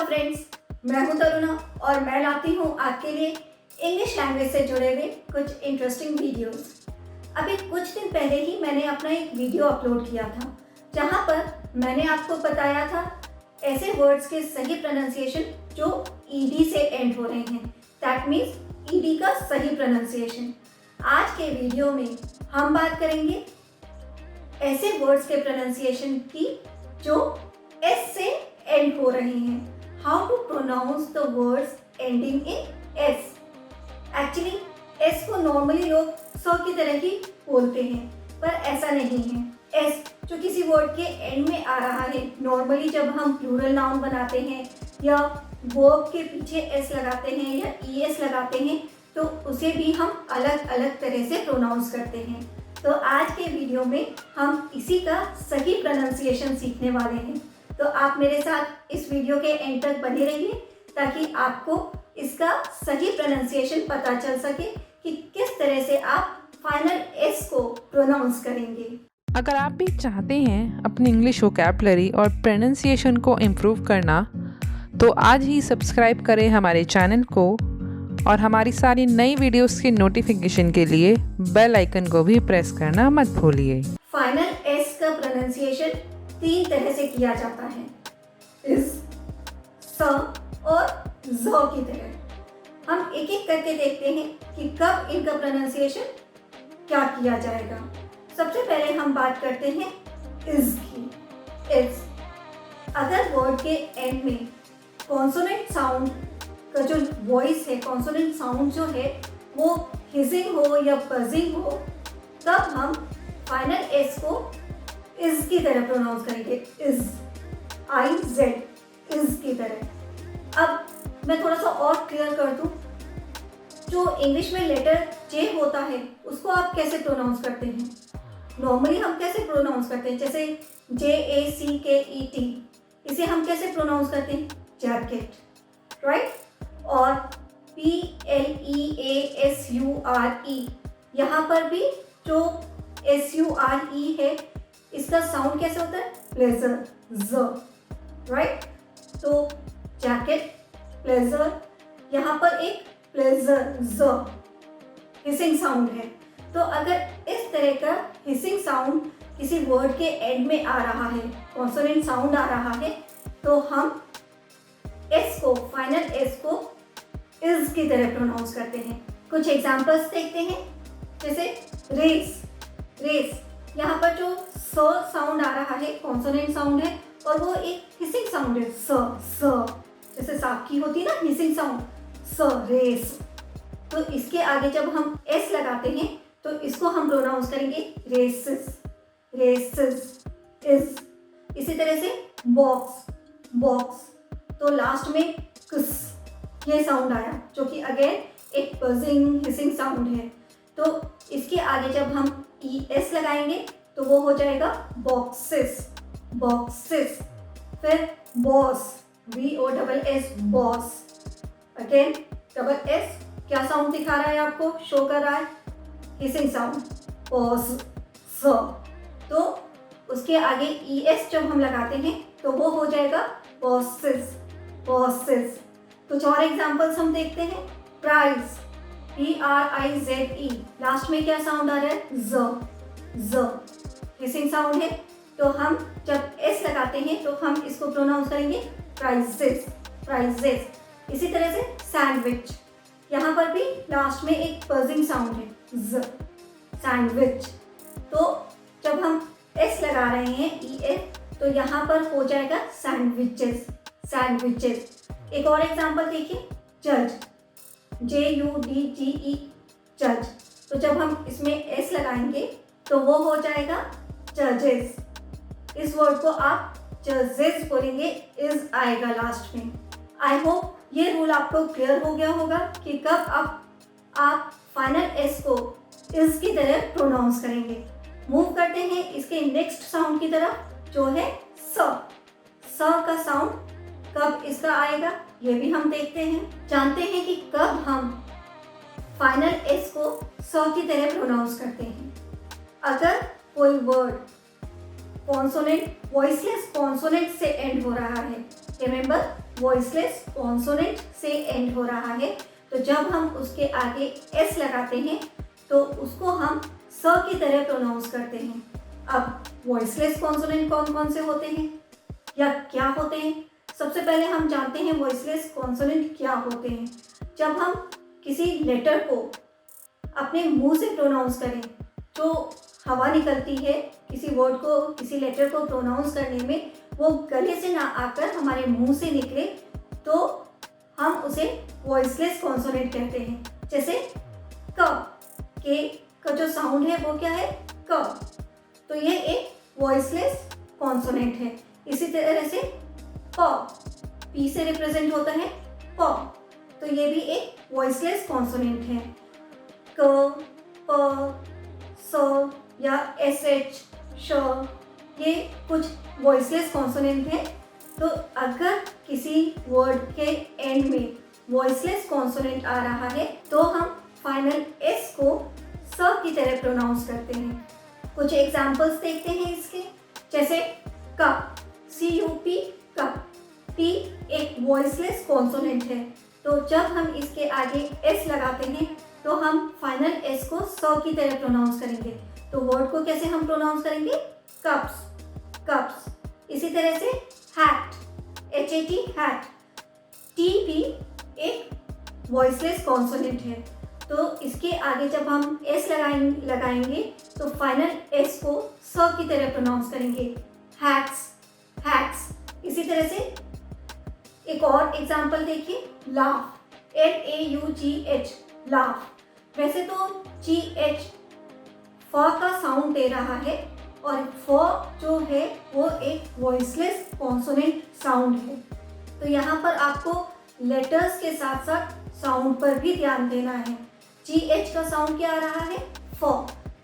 Friends, मैं हूं तरुणा और मैं लाती हूं आपके लिए इंग्लिश लैंग्वेज से जुड़े हुए कुछ इंटरेस्टिंग वीडियोस। अभी कुछ दिन पहले ही मैंने अपना एक वीडियो अपलोड किया था जहां पर मैंने आपको बताया था ऐसे वर्ड्स के सही प्रोनाउंसिएशन जो ईडी से एंड हो रहे हैं। दैट मीन्स ईडी का सही प्रोनाउंसिएशन। आज के वीडियो में हम बात करेंगे ऐसे वर्ड्स के प्रोनाउंसिएशन की जो एस से एंड हो रहे हैं। How to pronounce the words ending in S. Actually S को नॉर्मली लोग सौ की तरह ही बोलते हैं, पर ऐसा नहीं है। एस जो किसी वर्ड के एंड में आ रहा है, नॉर्मली जब हम प्लूरल नाउन बनाते हैं या वर्ब के पीछे एस लगाते हैं या ई एस लगाते हैं, तो उसे भी हम अलग अलग तरह से प्रोनाउंस करते हैं। तो आज के वीडियो में हम इसी का सही प्रोनाउंसिएशन सीखने वाले हैं। तो आप मेरे साथ इस वीडियो के एंड तक बने रहिए ताकि आपको इसका सही प्रोनाउंसिएशन पता चल सके कि किस तरह से आप फाइनल एस को प्रोनाउंस करेंगे। अगर आप भी चाहते हैं अपनी इंग्लिश वोकैबुलरी और प्रोनाउंसिएशन को इम्प्रूव करना, तो आज ही सब्सक्राइब करें हमारे चैनल को और हमारी सारी नई वीडियोस की नोटिफिकेशन के लिए बेल आइकन को भी प्रेस करना मत भूलिए। फाइनल एस का प्रोनाउंसिएशन 3 तरह से किया जाता है, इस, स और ज की तरह। हम एक एक करके देखते हैं कि कब इनका प्रोनाउंसिएशन क्या किया जाएगा। सबसे पहले हम बात करते हैं इज की। इज अगर वर्ड के एंड में कॉन्सोनेंट साउंड का जो वॉइस है, कॉन्सोनेंट साउंड जो है वो हिजिंग हो या बजिंग हो, तब हम फाइनल एस को इज की तरह प्रोनाउंस करेंगे। इज, आई जेड, इज की तरह। अब मैं थोड़ा सा और क्लियर कर दूं, जो इंग्लिश में लेटर जे होता है उसको आप कैसे प्रोनाउंस करते हैं? नॉर्मली हम कैसे प्रोनाउंस करते हैं? जैसे JACKET, इसे हम कैसे प्रोनाउंस करते हैं? Jacket, right? और PLEASURE, यहाँ पर भी जो SURE है, इसका साउंड कैसे होता है? प्लेजर, ज, राइट? तो जैकेट, प्लेजर, यहाँ पर एक प्लेजर, ज, हिसिंग साउंड है। तो अगर इस तरह का हिसिंग साउंड किसी वर्ड के एंड में आ रहा है, कॉन्सोनेंट साउंड आ रहा है, तो हम एस को, फाइनल एस को इज की तरह प्रोनाउंस करते हैं। कुछ एग्जांपल्स देखते हैं, जैसे रेस। रेस, यहाँ पर जो स साउंड आ रहा है, कॉन्सोनेंट साउंड है और वो एक हिसिंग साउंड है, स, जैसे सांप की होती है ना हिसिंग साउंड, स, रेस। तो इसके आगे जब हम एस लगाते हैं तो इसको हम प्रोनाउंस करेंगे रेसिस, रेसिस, इज। इसी तरह से बॉक्स, बॉक्स, तो लास्ट में कुस, ये साउंड आया जो कि अगेन एक बजिंग हिसिंग साउंड है। तो इसके आगे जब हम ई एस लगाएंगे तो वो हो जाएगा बॉक्सेस, बॉक्सेस। फिर boss, BOSS, boss. Again double S क्या साउंड दिखा रहा है आपको, शो कर रहा है? हिसिंग साउंड, बॉस, स। तो उसके आगे ई एस जब हम लगाते हैं तो वो हो जाएगा बॉसेस, बॉसेस। कुछ और एग्जांपल्स हम देखते हैं। प्राइज, PRIZE, लास्ट में क्या साउंड आ रहा है? ज, ज, हिसिंग साउंड है। तो हम जब एस लगाते हैं तो हम इसको प्रोनाउंस करेंगे प्राइजेस, प्राइजेस। इसी तरह से सैंडविच, यहाँ पर भी लास्ट में एक बजिंग साउंड है, ज, सैंडविच। तो जब हम एस लगा रहे हैं ES, तो यहाँ पर हो जाएगा सैंडविचेस, सैंडविचेस। एक और एग्जांपल देखिए, जज, JUDGE, जज। तो जब हम इसमें एस लगाएंगे तो वो हो जाएगा जजेस। इस वर्ड को आप जजेस बोलेंगे, इज आएगा लास्ट में। आई होप ये रूल आपको क्लियर हो गया होगा कि कब आप फाइनल एस को इज की तरह प्रोनाउंस करेंगे। मूव करते हैं इसके नेक्स्ट साउंड की तरफ, जो है स। स का साउंड कब इसका आएगा ये भी हम देखते हैं। जानते हैं कि कब हम फाइनल एस को स की तरह प्रोनाउंस करते हैं। अगर कोई वर्ड कॉन्सोनेंट, वॉइसलेस कॉन्सोनेंट से एंड हो रहा है, रिमेंबर वॉइसलेस कॉन्सोनेंट से एंड हो रहा है, तो जब हम उसके आगे एस लगाते हैं तो उसको हम स की तरह प्रोनाउंस करते हैं। अब वॉइसलेस कॉन्सोनेंट कौन कौन से होते हैं या क्या होते हैं? सबसे पहले हम जानते हैं वॉइसलेस कॉन्सोनेंट क्या होते हैं। जब हम किसी लेटर को अपने मुंह से प्रोनाउंस करें, जो हवा निकलती है किसी वर्ड को, किसी लेटर को प्रोनाउंस करने में, वो गले से ना आकर हमारे मुंह से निकले, तो हम उसे वॉइसलेस कॉन्सोनेंट कहते हैं। जैसे क के का जो साउंड है वो क्या है? क। तो ये एक वॉइसलेस कॉन्सोनेंट है। इसी तरह से प, पी से रिप्रेजेंट होता है प, तो ये भी एक वॉइसलेस कॉन्सोनेंट है। क, प, स या एस एच, श, ये कुछ वॉइसलेस कॉन्सोनेंट हैं। तो अगर किसी वर्ड के एंड में वॉइसलेस कॉन्सोनेंट आ रहा है तो हम फाइनल एस को स की तरह प्रोनाउंस करते हैं। कुछ एग्जाम्पल्स देखते हैं इसके, जैसे कप, CUP, कप। P एक वॉइसलेस कॉन्सोनेंट है, तो जब हम इसके आगे एस लगाते हैं तो हम फाइनल एस को स की तरह प्रोनाउंस करेंगे। तो वर्ड को कैसे हम प्रोनाउंस करेंगे? Cups, cups. इसी तरह से हैट, HAT, हैट। T भी एक वॉइसलेस कॉन्सोनेंट है, तो इसके आगे जब हम एस लगाएंगे तो फाइनल एस को स की तरह प्रोनाउंस करेंगे। Hats, hats. इसी तरह से एक और एग्जाम्पल देखिए, लाफ, LAUGH, लाफ। वैसे तो GH फ का साउंड दे रहा है और फ जो है वो एक वॉइसलेस कॉन्सोनेंट साउंड है। तो यहाँ पर आपको लेटर्स के साथ साथ साउंड पर भी ध्यान देना है। GH का साउंड क्या आ रहा है? फ,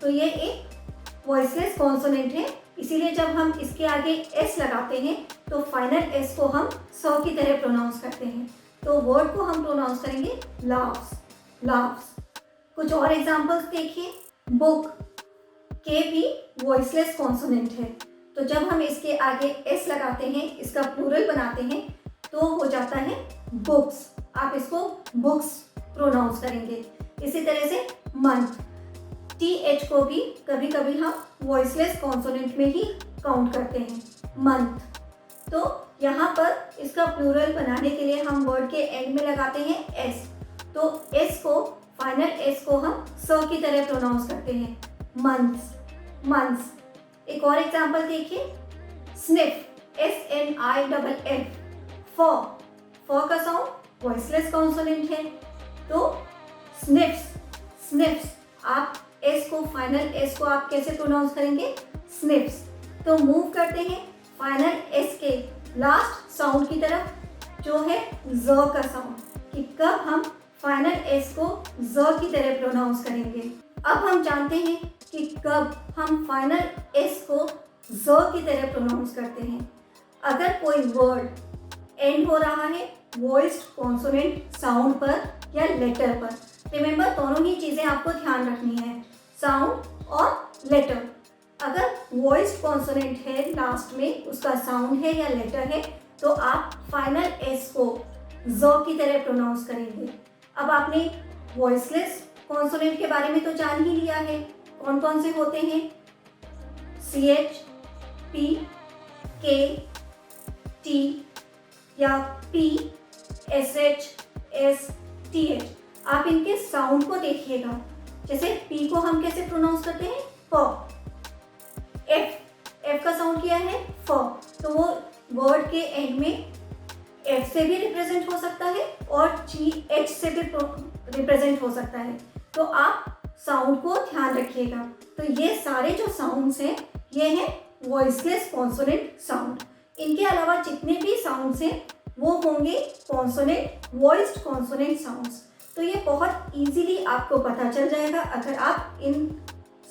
तो ये एक वॉइसलेस कॉन्सोनेंट है, इसीलिए जब हम इसके आगे एस लगाते हैं तो फाइनल एस को हम स की तरह प्रोनाउंस करते हैं। तो वर्ड को हम प्रोनाउंस करेंगे लाफ्स, लाफ्स। कुछ और एग्जांपल्स देखिए, बुक, के भी वॉइसलेस कॉन्सोनेंट है, तो जब हम इसके आगे एस लगाते हैं, इसका प्लूरल बनाते हैं, तो हो जाता है बुक्स। आप इसको बुक्स प्रोनाउंस करेंगे। इसी तरह से मंथ, TH को भी कभी कभी हम वॉइसलेस कॉन्सोनेंट में ही काउंट करते हैं, मंथ। तो यहाँ पर इसका प्लूरल बनाने के लिए हम वर्ड के एंड में लगाते हैं एस, तो एस को, फाइनल एस को हम स की तरह प्रोनाउंस करते हैं, मंथ्स, मंथ्स। एक और एग्जांपल देखिए, स्निफ, SNIFF, फ का साउंड वॉइसलेस कॉन्सोनेंट है, तो स्निफ्स, स्निफ्स। आप एस को, फाइनल एस को आप कैसे प्रोनाउंस करेंगे? स्निफ्स। तो मूव करते हैं फाइनल एस के लास्ट साउंड की तरफ, जो है ज का साउंड, कि कब हम फाइनल एस को ज की तरह प्रोनाउंस करेंगे। अब हम जानते हैं कि कब हम फाइनल एस को ज की तरह प्रोनाउंस करते हैं। अगर कोई वर्ड एंड हो रहा है वॉइस्ड कॉन्सोनेंट साउंड पर या लेटर पर, रिमेंबर दोनों ही चीज़ें आपको ध्यान रखनी है, साउंड और लेटर। अगर वॉइस्ड कॉन्सोनेंट है लास्ट में, उसका साउंड है या लेटर है, तो आप फाइनल एस को ज की तरह प्रोनाउंस करेंगे। अब आपने वॉइसलेस कॉन्सोनेंट के बारे में तो जान ही लिया है, कौन कौन से होते हैं? CH, P, K, T या P, SH, S, TH। आप इनके साउंड को देखिएगा, जैसे P को हम कैसे प्रोनाउंस करते हैं? प। F का साउंड क्या है? फ, तो वो वर्ड के एंड में F से भी रिप्रेजेंट हो सकता है और GH से भी रिप्रेजेंट हो सकता है, तो आप साउंड को ध्यान रखिएगा। तो ये सारे जो साउंड्स हैं, ये हैं वॉइसलेस कॉन्सोनेंट साउंड। इनके अलावा जितने भी साउंड्स हैं वो होंगे कॉन्सोनेंट, वॉइस्ड कॉन्सोनेंट साउंड्स। तो ये बहुत इजीली आपको पता चल जाएगा अगर आप इन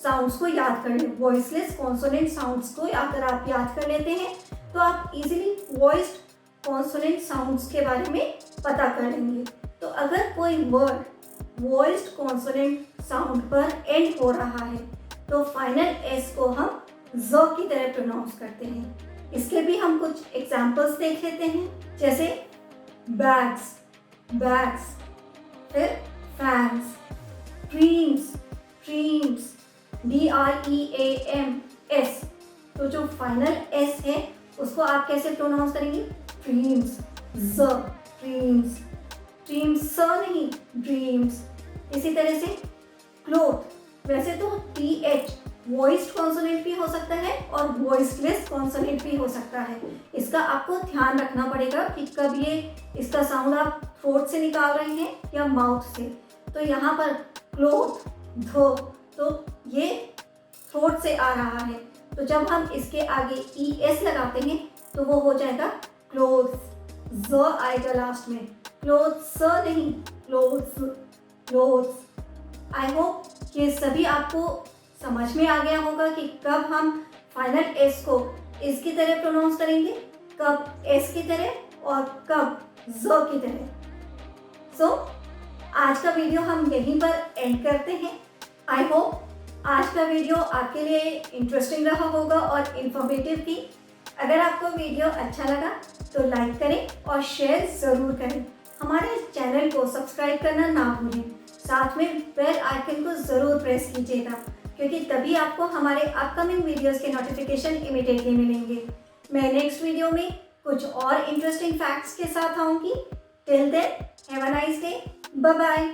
साउंड्स को याद कर लें। वॉइसलेस कॉन्सोनेंट साउंड्स को अगर आप याद कर लेते हैं तो आप इजीली वॉइस्ड कॉन्सोनेंट साउंड्स के बारे में पता कर लेंगे। तो अगर कोई वर्ड वॉइस्ड कॉन्सोनेंट साउंड पर एंड हो रहा है तो फाइनल एस को हम ज की तरह प्रोनाउंस करते हैं। इसके भी हम कुछ एग्जाम्पल्स देख लेते हैं, जैसे बैग्स, बैग्स, फिर फैंस, ड्रीम्स, ड्रीम्स, DREAMS। तो जो फाइनल S है उसको आप कैसे प्रोनाउंस करेंगे? ड्रीम्स, ज, ड्रीम्स, ड्रीम्स, स नहीं, ड्रीम्स। इसी तरह से क्लोथ, वैसे तो TH वॉइस्ड कॉन्सोनेंट भी हो सकता है और वॉइसलेस कॉन्सोनेंट भी हो सकता है। इसका आपको ध्यान रखना पड़ेगा कि कब ये इसका साउंड आप थ्रोट से निकाल रहे हैं या माउथ से। तो यहाँ पर क्लोथ, धो, तो ये थ्रोट से आ रहा है। तो जब हम इसके आगे ES लगाते हैं तो वो हो जाएगा क्लोथ्स, ज आएगा लास्ट में, क्लोथ्स, स नहीं, क्लोथ्स, क्लोथ्स। आई होप ये सभी आपको समझ में आ गया होगा कि कब हम फाइनल S को इसकी तरह प्रोनाउंस करेंगे, कब S की तरह और कब ज की तरह। सो आज का वीडियो हम यहीं पर एंड करते हैं। आई होप आज का वीडियो आपके लिए इंटरेस्टिंग रहा होगा और इन्फॉर्मेटिव भी। अगर आपको वीडियो अच्छा लगा तो लाइक करें और शेयर ज़रूर करें। हमारे चैनल को सब्सक्राइब करना ना भूलें। साथ में बेल आइकन को ज़रूर प्रेस कीजिएगा, क्योंकि तभी आपको हमारे अपकमिंग वीडियोस के नोटिफिकेशन इमीडिएटली मिलेंगे। मैं नेक्स्ट वीडियो में कुछ और इंटरेस्टिंग फैक्ट्स के साथ आऊँगी। Till then, have a nice day, bye bye.